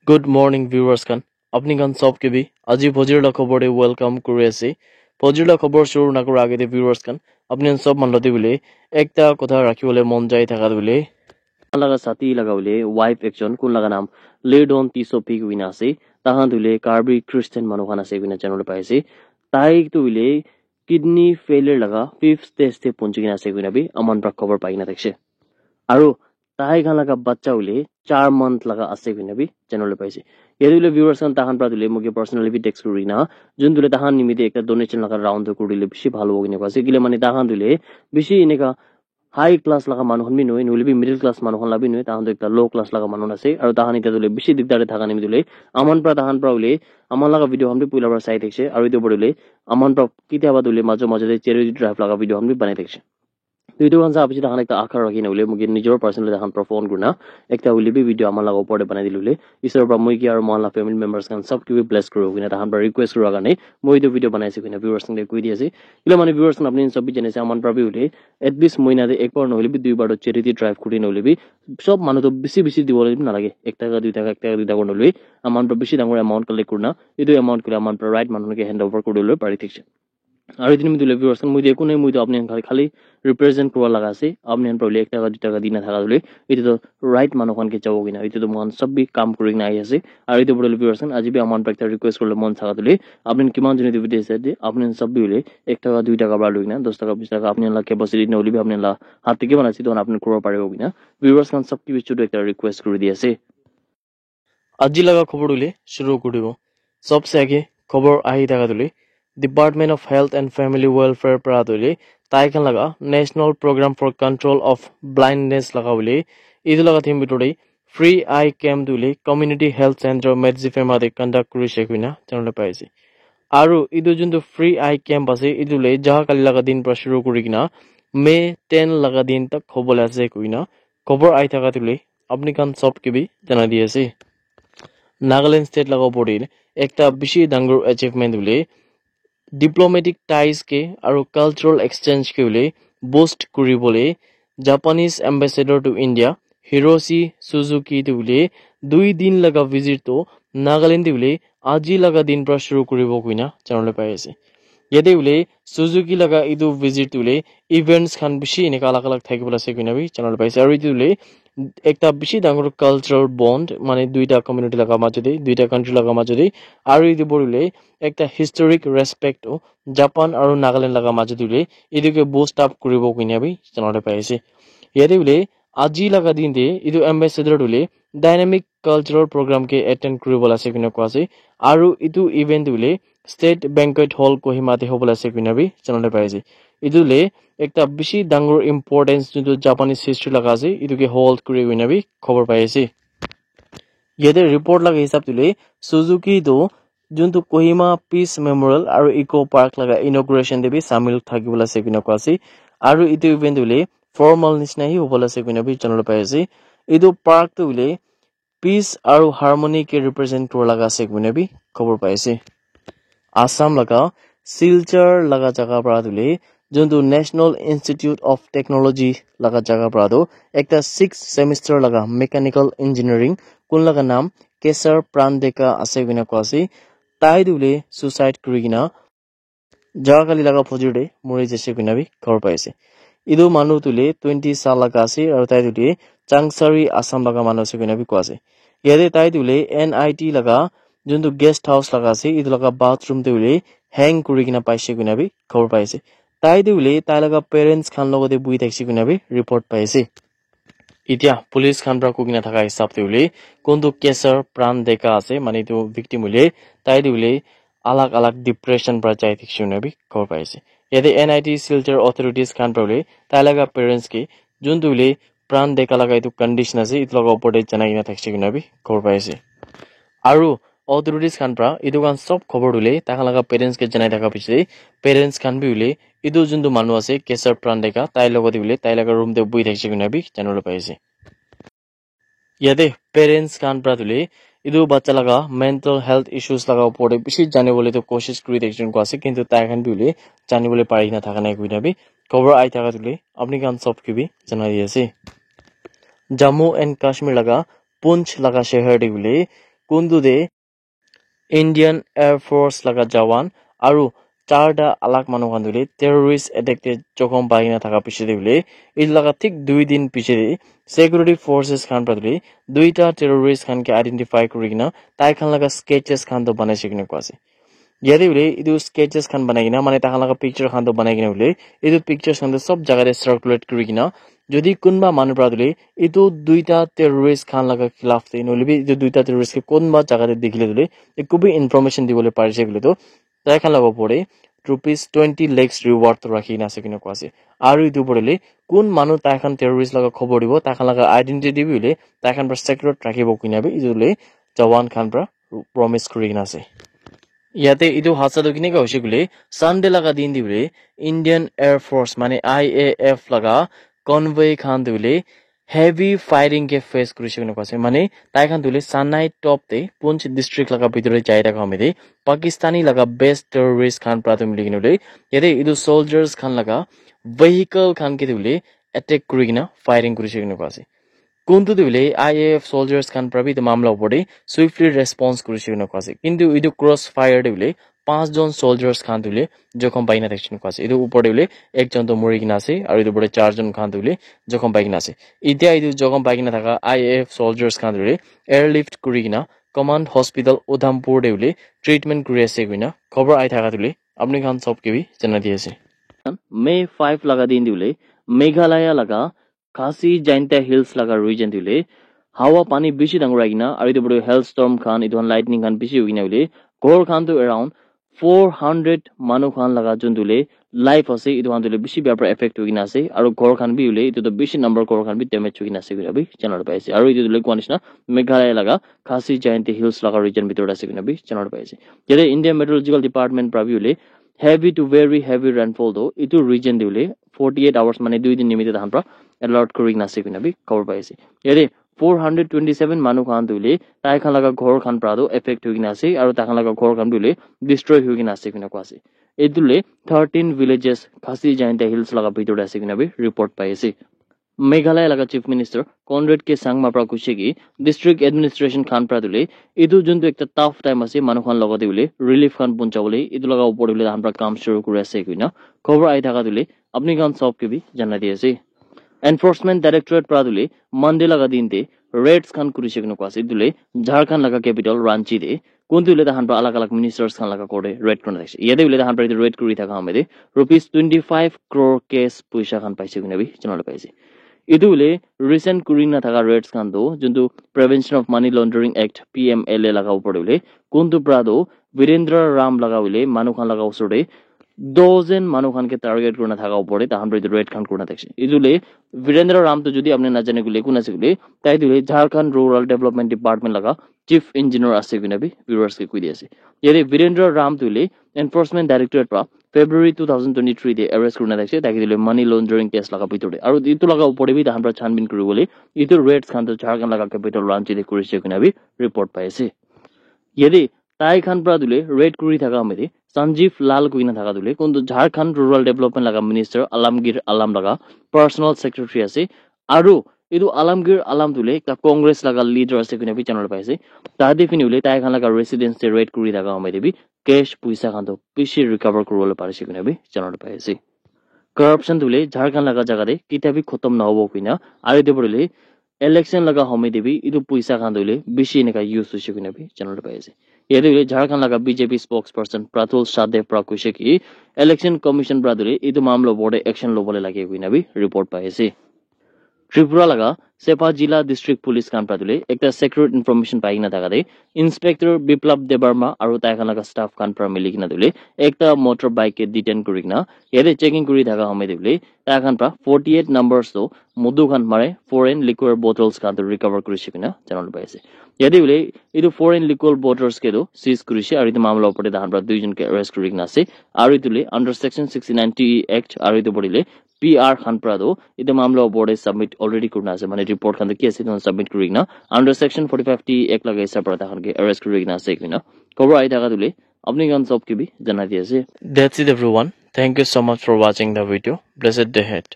Good morning viewers kan apni kan sob ke bhi aji phojir la khobor de welcome kuri ase phojir la khobor shuru na kora age de viewers kan apni sob manloti bile ekta kotha rakhibole mon jai thaka bile laga sati laga bile wife ekjon kun laga naam Ledon Tisopi wina ase tahan dule Carby Christian manu khan ase wina channel pai ase tai tu bile kidney failure laga 5th stage te punchi kina ase wina bi aman pra khobor pai na thakse aru tai khan laga bachcha ule 4 month laga ase wina bi channel le paise yedule viewers kan tahan pra dule moge personally bi text kurina jun dule tahan nimite ekta donation laga round kurile bishi bhalo hogine kwase gile mane tahan dule bishi ineka high class laga manu hon bi noi nule bi middle class manu hon la bi noi tahan ekta low class laga manu ase aru tahan ita dule bishi digdare thaka nimi dule aman pra tahan pra ule aman laga video hon bi puila pra sai dekse aru itu bodule aman pra kitia ba dule majo majo de charity drive laga video hon bi banai dekse video kan sa apichi tahan ekta akhar rakhine ule mugi nijor personally tahan perform kurna ekta ule bi video aman laga opor de banai dilule isor pra moi ki aru mon la family members kan sab ki bi bless kuro kina tahan pra request kura garne moi itu video banai ase kina viewers kan de koi di ase ila mane viewers kan apni sab bi jane se aman pra bi ule at least moina de ek bar nohile bi dui bar charity drive kuri nohile bi sob manu to bisi dibole na lage 1 taka 2 taka 1 taka 2 taka nohile aman pra bisi dangor amount collect kurna itu amount kula aman pra right manu ke hand over kudole pari thikse আৰু দিন মিদুলে viewers মই দেখো নাই মই তো আপনি খালি represent করবা লাগা আছে আপনি আন প্রবলে 1 টাকা 2 টাকা দিনা থাকা দলে এটো তো রাইট মানুষখন কে যাবো কিনা এটো তো মন সব বি কাম করি না আই আছে আর এটো বলে ভিউয়ার্স আজি বি আমার একটা রিকোয়েস্ট করলে মন থাকা দলে আপনি কিমান জনে ভিডিও আছে আপনি সব বি হলে 1 টাকা 2 টাকা বাড়লো কিনা 10 টাকা 20 টাকা আপনি লা ক্যাপাসিটি নলি বি আপনি লা হাত থেকে বানাইছি তখন আপনি করবা পারবো কিনা ভিউয়ার্স খান সব কি বিচু একটা রিকোয়েস্ট করে দিয়েছে আজি লাগা খবর হলে শুরু করিব সবসে আগে খবর আহি থাকা দলে Department of Health and Family Welfare Pradule Taikan laga National Program for Control of Blindness laga bole idu laga theme bitode free eye camp dule community health center Medzifema de conduct kuri shekuina channel paise aru idu juntu free eye camp ase idule jaha kali laga din pra shuru kuri kina May 10 laga din tak khobol ase kuina khobor ai thaka dule apni kan sob ke bi jana diase Nagaland state laga bodil ekta bishi dangur achievement dule Diplomatic ties ke aru cultural exchange ke ule boost kuribole Japanese ambassador to India Hiroshi Suzuki dule 2 din laga visit to Nagaland dule aji laga din pra shuru kuribo kuina channel pai ase yede ule Suzuki laga idu visit dule events khan bishi ene kala kala thakibula se kuina bi channel pai ase aru dule ekta bishi dangor cultural bond mane duita community laga majode duita country laga majode aru idu borile ekta historic respect o Japan aru Nagaland laga majodule iduke boost up kuribo kuina bi channel pai ase yede ule aji laga din de idu ambassador dule dynamic cultural program ke attend kuribola ase kuina kwase aru idu event dule state banquet hall Kohima te hobola ase kuina bi channel pai ase idule ekta bishi dangor importance junto Japanese history laga ase iduke hold kuri kuina bi khobor pai ase yede report laga hisab dule Suzuki do junto Kohima Peace Memorial aru Eco Park laga inauguration de bi samil thakibola ase kuina kwase aru itu event dule formal nisna hi hobola ase kuina bi channel pai ase idu park dule peace aru harmony ke represent kor laga ase kuina bi khobor pai ase Assam laga Silchar laga jaga pra dule junto National Institute of Technology laga jaga pra do ekta 6th semester laga mechanical engineering kun laga naam Kesar Prandeka ase gina kwase tai dule suicide kurigina jaga kali laga phojurde mori jese gina bi khor paise idu manu tule 20 sal laga ase aru tai dule Changsari Assam laga manu ase gina bi kwase yede tai dule NIT laga junto guest house laga ase idu laga bathroom dule hang kurigina paise gina bi khor paise tai dule tai laga parents khan logode bui thakse gina bi report paise itia police khan pra kugina thaka hisab dule kondu Kesar Prandeka ase mane tu victim ule tai dule alag depression pra chai thikse gina bi khor paise yede NIT Silchar authorities khan pra ule tai laga parents ke jun dule Prandeka laga itu condition ase itu laga opor de janai gina thakse gina bi khor paise aru authorities khan pra idu kan sob khobor dule ta laga parents ke janai thaka piche parents khan bi ule idu jundu manu ase Kesar Prandeka tai logode ule tai laga room de bui thakse gina bi channel pai ase yade parents khan pra dule idu bacha laga mental health issues laga opor de bishi jane bole to koshish kuri dekjon ko ase kintu tai khan bi ule jani bole pari na thaka nai kuina bi khobor ai thaka dule apni kan sob ki bi janai ase Jammu and Kashmir laga Punch laga shehar de ule kundu de Indian Air Force laga jawan aru charda alak manu khan dule terrorist attack te jokhom paina thaka piche de bole il laga thik 2 din piche de security forces khan pradule duita terrorist khan ke identify kurigina tai khan laga sketches khan to banai sikne kwase yade bole idu sketches khan banai gina mane ta khan laga picture khan to banai gina bole idu pictures khan to sob jaga de circulate kurigina যদি কোনবা মানুহ পৰাদলে ইটো দুইটা terrorist খান লগা খিলাফ তে নলিবি ইটো দুইটা terrorist কে কোনবা জাগাতে দেখিলে দলে একোবি ইনফৰমেশন দিবলে পাৰিছে গলে তো তাই খান লব পৰে ₹20 lakhs ৰিওয়াৰ্ড তো ৰাখি না সকিনে কোয়াছে আৰু ইটো পৰলে কোন মানুহ তাই খান টেৰৰিষ্ট লগা খবৰ দিব তাই খান লগা আইডেন্টিটি দিবিলে তাই খান পৰা সিকিউৰিটি ৰাখিব কিনাবে ইজলে জৱান খান পৰা প্ৰমিস কৰি কিনাছে ইয়াতে ইটো হাসাটো কিনে কৈছে গলে সানডে লগা দিন দিবলে ইন্ডিয়ান এয়ার ফোর্স মানে IAF লগা কনভয় খান দিবলে হেভি ফায়ারিং के फेस करिसे किने কৈছে মানে তাই খান দিবলে সানাই টপ তে পুঞ্চ ডিস্ট্রিক্ট লগা ভিতরে যাই রাখা হমেদে পাকিস্তানি লগা বেস্ট টেররিস্ট খান প্রাথমিক লিখিনলে ইয়াতে ইটো সোলজার্স খান লগা ভেহিকল খান কে দিবলে অ্যাটাক করিনা ফায়ারিং করিছে কিনে কৈছে কোনটো দিবলে IAF সোলজার্স খান প্রবিত মামলা উপরে সুইফটলি রেসপন্স করিছে কিনে কৈছে কিন্তু ইটো ক্রস ফায়ার দিবলে 5 জন সোলজার্স খান দিবলে যখন বাইনা দেখছেন কৈছে ইটো উপরে দিবলে একজন তো মরি কিনা আছে আর ইটো উপরে 4 জন খান দিবলে যখন বাইনা আছে ইতিয়া ইটো যখন বাইনা থাকা IAF সোলজার্স খান দিবলে এয়ারলিফট করি কিনা কমান্ড হসপিটাল উধামপুর দিবলে ট্রিটমেন্ট কৰি আছে কিনা খবৰ আই থাকা দিবলে আপনি খান সব কেবি জানা দিয়েছে May 5 laga din দিবলে মেঘালয় laga খাসি জাইন্টা হিলস লাগা রিজন দিলে হাওয়া পানি বেশি ডাঙর আগিনা আর ইতো বড় হেল স্টর্ম খান ইদন লাইটনিং খান বেশি হইনা বলে ঘর খান তো अराउंड 400 মানুহ খান লাগা জন্তুলে লাইফ আছে ইতো খান দিলে বেশি ব্যাপার এফেক্ট হইনা আছে আর ঘর খান বি হইলে ইতো তো বেশি নাম্বার ঘর খান বি ড্যামেজ হইনা আছে বিনা বি চ্যানেল পাইছে আর ইতো দিলে কোয়ানিসনা মেঘালয় লাগা খাসি জাইন্টা হিলস লাগা রিজন ভিতর আছে বিনা বি চ্যানেল পাইছে যেটা ইন্ডিয়ান মেট্রোলজিক্যাল ডিপার্টমেন্ট প্রাবি হইলে heavy to very heavy rainfall do itu region diule 48 hours mane 2 din nimite dahan pra alert koring na sikina bi cover paise yede 427 manu khan dule tai khan laga ghor khan pra do affect hoigina ase aru ta khan laga ghor khan dule destroy hoigina ase kina ko ase edule 13 villages khasi jainta hills laga bitor ase kina bi report paise Meghalaya লাগা chief minister Conrad কে সাংমা প্রা কুছে কি district administration খান প্রা দিলে ইদু জন্তু একটা tough time আছে মানুহ খান লগতে বলে রিলিফ খান পঞ্চাবলে ইদু লগা উপর বলে আমরা কাম শুরু করে আছে কইনা খবর আই থাকা দিলে আপনি খান সব কে भी জানা দিয়েছে এনফোর্সমেন্ট ডাইরেক্টরেট প্রা দিলে মানডে লাগা দিনতে রেডস খান কুরিছে কিনো কাছে দিলে ঝাড়খণ্ড লাগা ক্যাপিটাল রাঞ্চি দে কোন দিলে দাহান প্রা अलग अलग मिनिस्टर्स खान लगा कोडे रेड करना देखছে ইয়াদে দিলে দাহান প্রা रेड করি থাকা আমাদের ₹25 crore কেস পয়সা খান পাইছে কিনা भी জানা পাইছে ইদুলে রিসেন্ট কুরিনা থাকা রেডস কান্দো জন্তু prevention of money laundering act PMLA লাগাও পড়লে কোনটো প্রাদো বীরেন্দ্র রাম লাগাউলে মানু খান লাগাও সরে ডজন মানু খান কে টার্গেট করনা থাকা উপরে তাহান প্রিত রেড খান করনা দেখছে ইদুলে বীরেন্দ্র রাম তো যদি আপনি না জানে গুলে কোন আছে গুলে তাই দিলে ঝাড়খণ্ড রুরাল ডেভেলপমেন্ট ডিপার্টমেন্ট লাগা চিফ ইঞ্জিনিয়ার আছে কিনাবি ভিউয়ার্স কে কই দিয়েছে এর বীরেন্দ্র রাম তুলে এনফোর্সমেন্ট ডাইরেক্টরেট পা February 2023 de arrest kurna dekhe taki dile money laundering case laga bitore aru itu laga upore bi tahan pra chanbin kori bole itu rates khan to Jharkhand laga capital ranchi de korise kina bi report paise yedi tai khan pra dile raid kori thaka amede Sanjeev Lal kuina thaka dile konto Jharkhand rural development laga minister Alamgir Alam laga personal secretary ase aru itu Alamgir Alam dile ekta congress laga leader ase kina bi channel paise ta defini ule tai khan laga residence de raid kori thaka amede bi cash पैसा खान तो पिछे recover करवले पारिसे किने भी जानल पाइसे corruption Dhule Jharkhand लगा जगह दे किता भी खत्म न होबो किना आरे दे पड़ले इलेक्शन लगा हमे देबी इदु पैसा खान दुले बिशी ने का यूज होसे किने भी जानल पाइसे ये दुले झारखंड लगा बीजेपी स्पोक्सपर्सन प्रातुल सादेव प्राकुशे की इलेक्शन कमिशन ब्रादुले इदु मामलो बोर्डे एक्शन लोबले लागे किने भी रिपोर्ट पाइसे त्रिपुरा लगा सेपा जिला डिस्ट्रिक्ट पुलिस खान प्रादुले एकटा सिक्रेट इन्फॉर्मेशन पाइना थाकादे इंस्पेक्टर बिप्लब देबर्मा आरो ताइखान लगा स्टाफ खान प्रा मिलिकिना दुले एकटा मोटर बाइक के डिटेन करिकिना येदे चेकिंग करि थाका हमे दुले ताइखान प्रा 48 नंबर्स तो मधु खान मारे फॉरेन लिक्विड बोटल्स खान तो रिकवर करिसिकिना जानल पाइसे येदे दुले इदु फॉरेन लिक्विड बोटल्स के दो सीज करिसि आरो इदु मामला उपरे दाहान प्रा दुइजन के अरेस्ट करिकिना আছে आरो इदुले अंडर सेक्शन 69 TE एक्ट आरो इदु बडिले PR खान प्रादो इदु मामला बोर्डे सबमिट ऑलरेडी करना আছে মানে রিপোর্ট খান কি আছে তখন সাবমিট করি না আন্ডার সেকশন 45T এক লাগাই সাপরা তাখান কে অ্যারেস্ট করি না আছে কিনা খবর আই টাকা দিলে আপনি গান সব কি भी জানা দিয়েছে That's it everyone. Thank you so much for watching the video. Blessed day ahead.